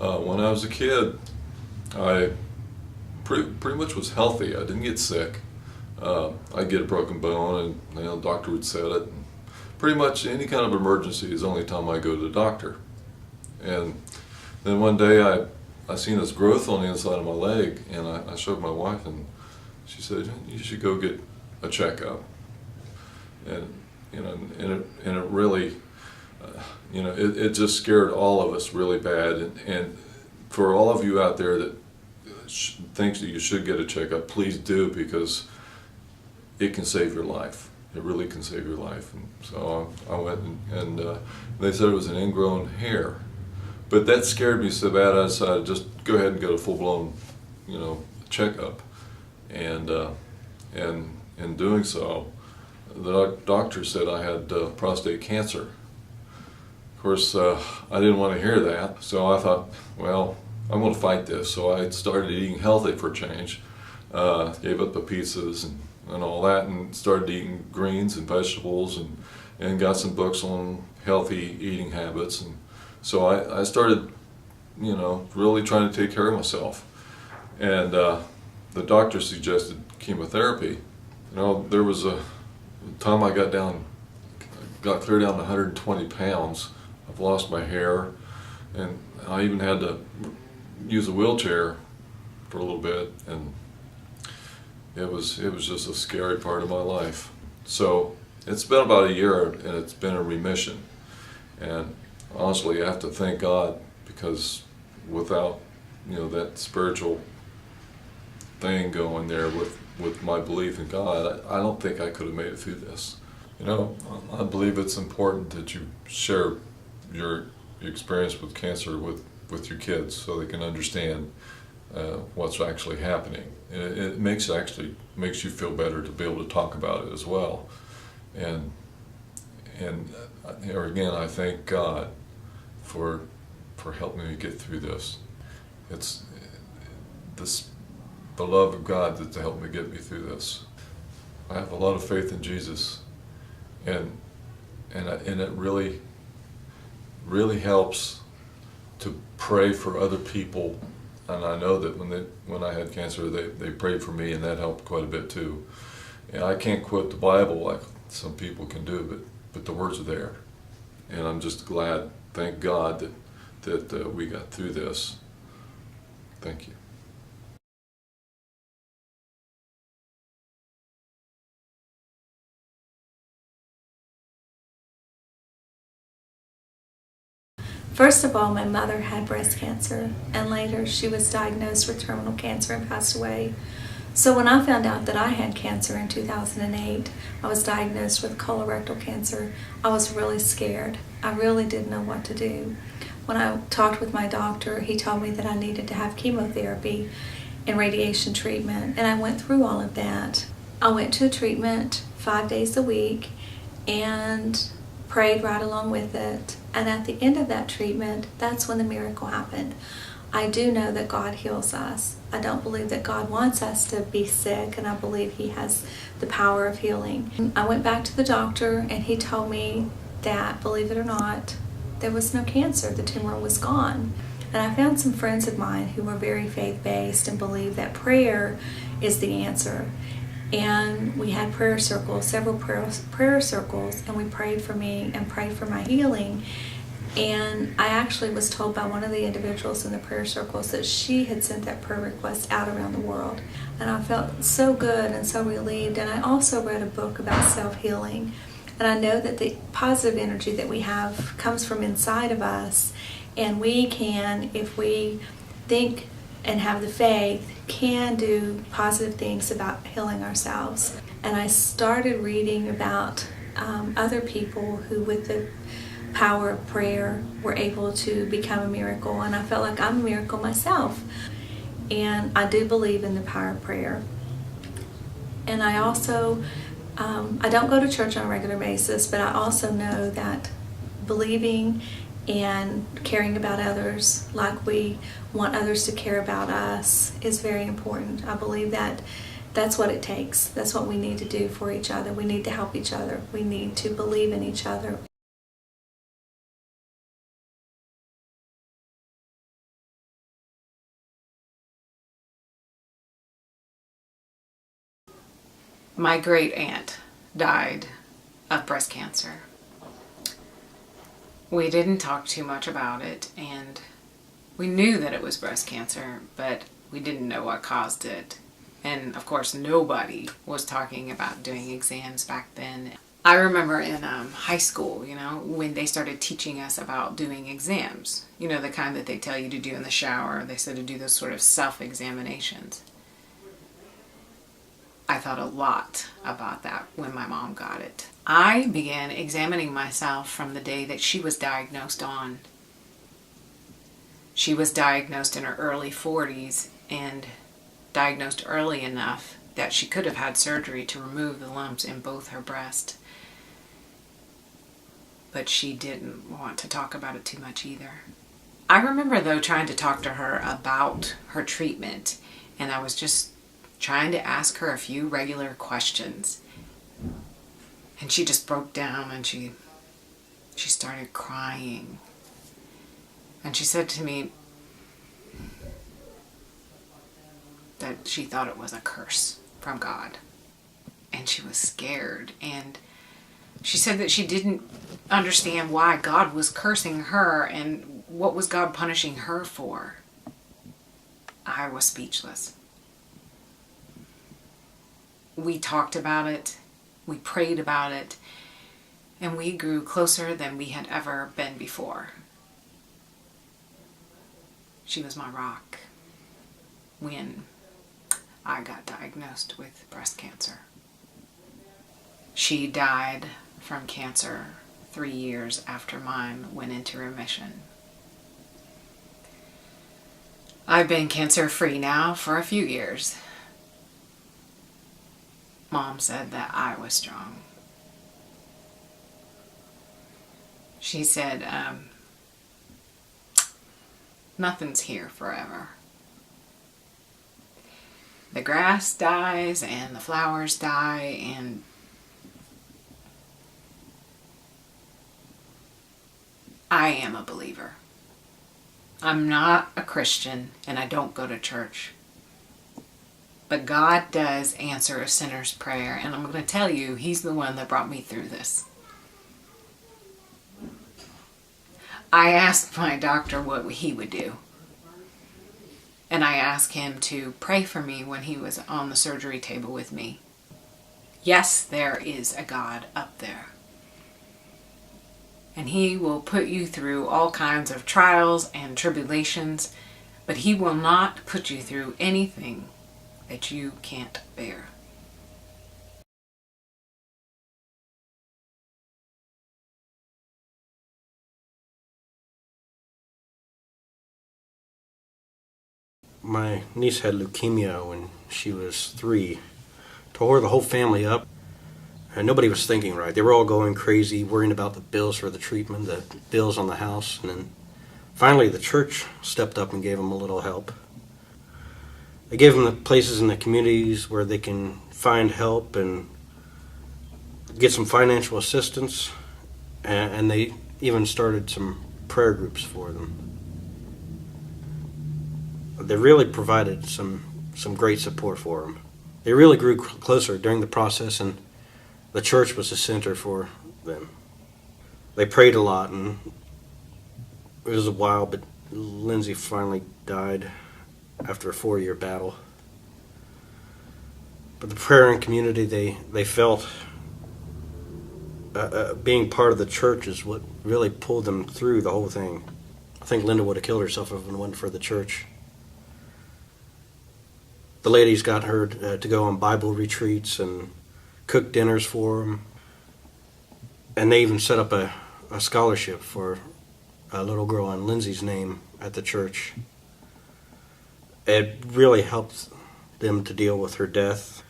When I was a kid, I pretty much was healthy. I didn't get sick. I'd get a broken bone, and the doctor would set it. Pretty much any kind of emergency is the only time I go to the doctor. And then one day I seen this growth on the inside of my leg, and I showed my wife, and she said, "You should go get a checkup." And it really, it just scared all of us really bad. And for all of you out there that thinks that you should get a checkup, please do, because it can save your life. It really can save your life. And so I went, and they said it was an ingrown hair. But that scared me so bad I decided just go ahead and get a full-blown, checkup. And in doing so, the doctor said I had prostate cancer. Of course, I didn't want to hear that, so I thought, well, I'm going to fight this. So I started eating healthy for a change, gave up the pizzas and all that, and started eating greens and vegetables, and got some books on healthy eating habits. And so I started, really trying to take care of myself. And the doctor suggested chemotherapy. There was a time I got clear down to 120 pounds. I've lost my hair, and I even had to use a wheelchair for a little bit, and it was just a scary part of my life. So it's been about a year, and it's been a remission. And honestly, I have to thank God, because without that spiritual thing going there with my belief in God, I don't think I could have made it through this. I believe it's important that you share your experience with cancer with your kids, so they can understand what's actually happening. It makes you feel better to be able to talk about it as well. And again, I thank God for helping me get through this. It's the love of God that's helped me get me through this. I have a lot of faith in Jesus, and it really helps to pray for other people. And I know that when I had cancer, they prayed for me, and that helped quite a bit too. And I can't quote the Bible like some people can do, but the words are there. And I'm just glad, thank God, that we got through this. Thank you. First of all, my mother had breast cancer, and later she was diagnosed with terminal cancer and passed away. So when I found out that I had cancer in 2008, I was diagnosed with colorectal cancer, I was really scared. I really didn't know what to do. When I talked with my doctor, he told me that I needed to have chemotherapy and radiation treatment, and I went through all of that. I went to treatment 5 days a week and prayed right along with it. And at the end of that treatment, that's when the miracle happened. I do know that God heals us. I don't believe that God wants us to be sick, and I believe He has the power of healing. I went back to the doctor, and he told me that, believe it or not, there was no cancer. The tumor was gone. And I found some friends of mine who were very faith-based and believe that prayer is the answer. And we had prayer circles, several prayer circles, and we prayed for me and prayed for my healing. And I actually was told by one of the individuals in the prayer circles that she had sent that prayer request out around the world. And I felt so good and so relieved. And I also read a book about self-healing. And I know that the positive energy that we have comes from inside of us. And we can, if we think and have the faith, can do positive things about healing ourselves. And I started reading about other people who, with the power of prayer, were able to become a miracle. And I felt like I'm a miracle myself. And I do believe in the power of prayer. And I also, I don't go to church on a regular basis, but I also know that believing and caring about others like we want others to care about us is very important. I believe that that's what it takes. That's what we need to do for each other. We need to help each other. We need to believe in each other. My great aunt died of breast cancer. We didn't talk too much about it, and we knew that it was breast cancer, but we didn't know what caused it. And of course, nobody was talking about doing exams back then. I remember in high school, when they started teaching us about doing exams, the kind that they tell you to do in the shower. They said to do those sort of self-examinations. I thought a lot about that when my mom got it. I began examining myself from the day that she was diagnosed on. She was diagnosed in her early 40s and diagnosed early enough that she could have had surgery to remove the lumps in both her breasts. But she didn't want to talk about it too much either. I remember, though, trying to talk to her about her treatment, and I was just trying to ask her a few regular questions. And she just broke down and she started crying. And she said to me that she thought it was a curse from God. And she was scared. And she said that she didn't understand why God was cursing her and what was God punishing her for. I was speechless. We talked about it, we prayed about it, and we grew closer than we had ever been before. She was my rock when I got diagnosed with breast cancer. She died from cancer 3 years after mine went into remission. I've been cancer-free now for a few years. Mom said that I was strong. She said, nothing's here forever. The grass dies and the flowers die, and I am a believer. I'm not a Christian and I don't go to church. But God does answer a sinner's prayer, and I'm going to tell you, He's the one that brought me through this. I asked my doctor what he would do. And I asked him to pray for me when he was on the surgery table with me. Yes, there is a God up there. And He will put you through all kinds of trials and tribulations, but He will not put you through anything that you can't bear. My niece had leukemia when she was 3. Tore the whole family up, and nobody was thinking right. They were all going crazy, worrying about the bills for the treatment, the bills on the house, and then finally the church stepped up and gave them a little help. They gave them the places in the communities where they can find help and get some financial assistance, and they even started some prayer groups for them. They really provided some great support for them. They really grew closer during the process, and the church was the center for them. They prayed a lot, and it was a while, but Lindsay finally died after a 4-year battle. But the prayer and community they felt, being part of the church is what really pulled them through the whole thing. I think Linda would have killed herself if it wasn't for the church. The ladies got her to go on Bible retreats and cook dinners for them. And they even set up a scholarship for a little girl in Lindsay's name at the church. It really helped them to deal with her death.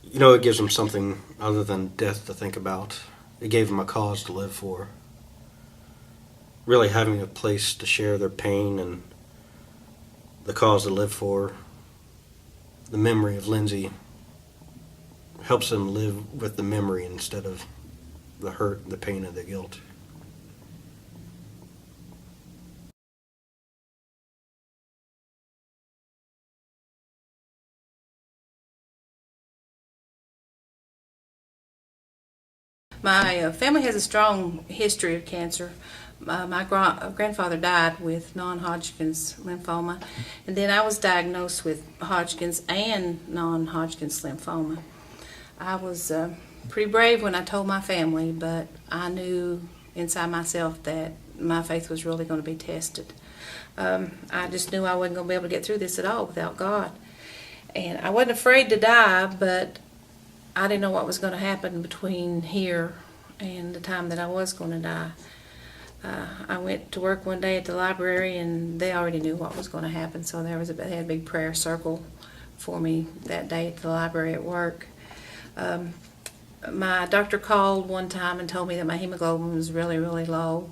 It gives them something other than death to think about. It gave them a cause to live for. Really having a place to share their pain and the cause to live for. The memory of Lindsay helps them live with the memory instead of the hurt, the pain, and the guilt. My family has a strong history of cancer. My grandfather died with non-Hodgkin's lymphoma, and then I was diagnosed with Hodgkin's and non-Hodgkin's lymphoma. I was pretty brave when I told my family, but I knew inside myself that my faith was really going to be tested. I just knew I wasn't going to be able to get through this at all without God. And I wasn't afraid to die, but I didn't know what was going to happen between here and the time that I was going to die. I went to work one day at the library, and they already knew what was going to happen, so they had a big prayer circle for me that day at the library at work. My doctor called one time and told me that my hemoglobin was really, really low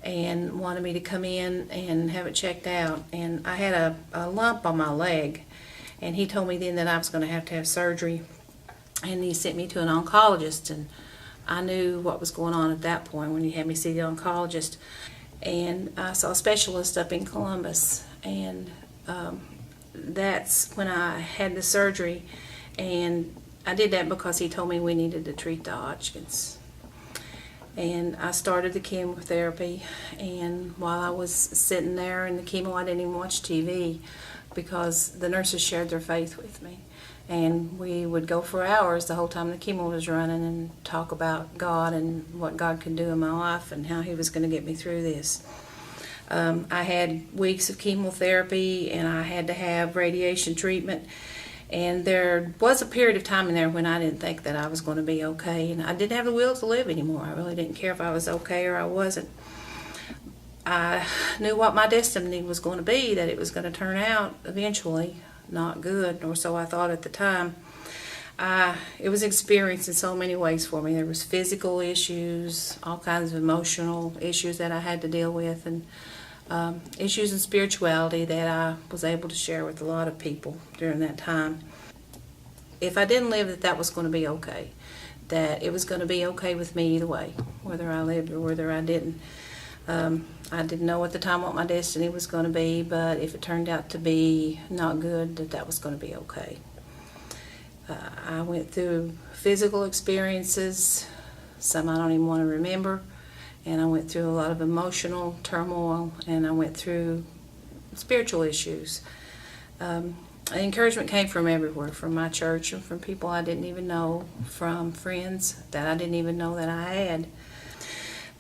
and wanted me to come in and have it checked out. And I had a lump on my leg, and he told me then that I was going to have surgery, and he sent me to an oncologist, and I knew what was going on at that point when he had me see the oncologist. And I saw a specialist up in Columbus, and that's when I had the surgery. And I did that because he told me we needed to treat the Hodgkin's. And I started the chemotherapy, and while I was sitting there in the chemo, I didn't even watch TV because the nurses shared their faith with me. And we would go for hours the whole time the chemo was running and talk about God and what God could do in my life and how he was going to get me through this. I had weeks of chemotherapy, and I had to have radiation treatment. And there was a period of time in there when I didn't think that I was going to be okay. And I didn't have the will to live anymore. I really didn't care if I was okay or I wasn't. I knew what my destiny was going to be, that it was going to turn out eventually not good, or so I thought at the time. It was experienced in so many ways for me. There was physical issues, all kinds of emotional issues that I had to deal with, and issues in spirituality that I was able to share with a lot of people during that time. If I didn't live, that was going to be okay. That it was going to be okay with me either way, whether I lived or whether I didn't. I didn't know at the time what my destiny was going to be, but if it turned out to be not good, that was going to be okay. I went through physical experiences, some I don't even want to remember, and I went through a lot of emotional turmoil, and I went through spiritual issues. Encouragement came from everywhere, from my church and from people I didn't even know, from friends that I didn't even know that I had.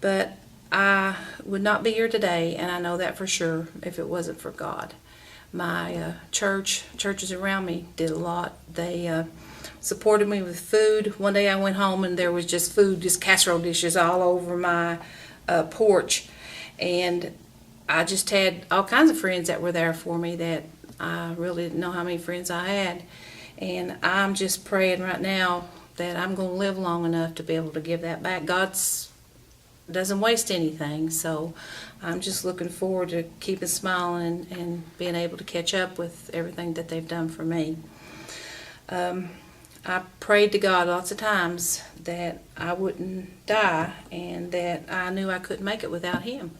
But I would not be here today, and I know that for sure, if it wasn't for God. My churches around me did a lot. They supported me with food. One day I went home and there was just food, just casserole dishes all over my porch. And I just had all kinds of friends that were there for me that I really didn't know how many friends I had. And I'm just praying right now that I'm going to live long enough to be able to give that back. God's doesn't waste anything, so I'm just looking forward to keeping smiling and being able to catch up with everything that they've done for me. I prayed to God lots of times that I wouldn't die and that I knew I couldn't make it without him.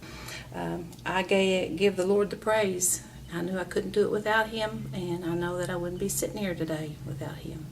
I give the Lord the praise. I knew I couldn't do it without him, and I know that I wouldn't be sitting here today without him.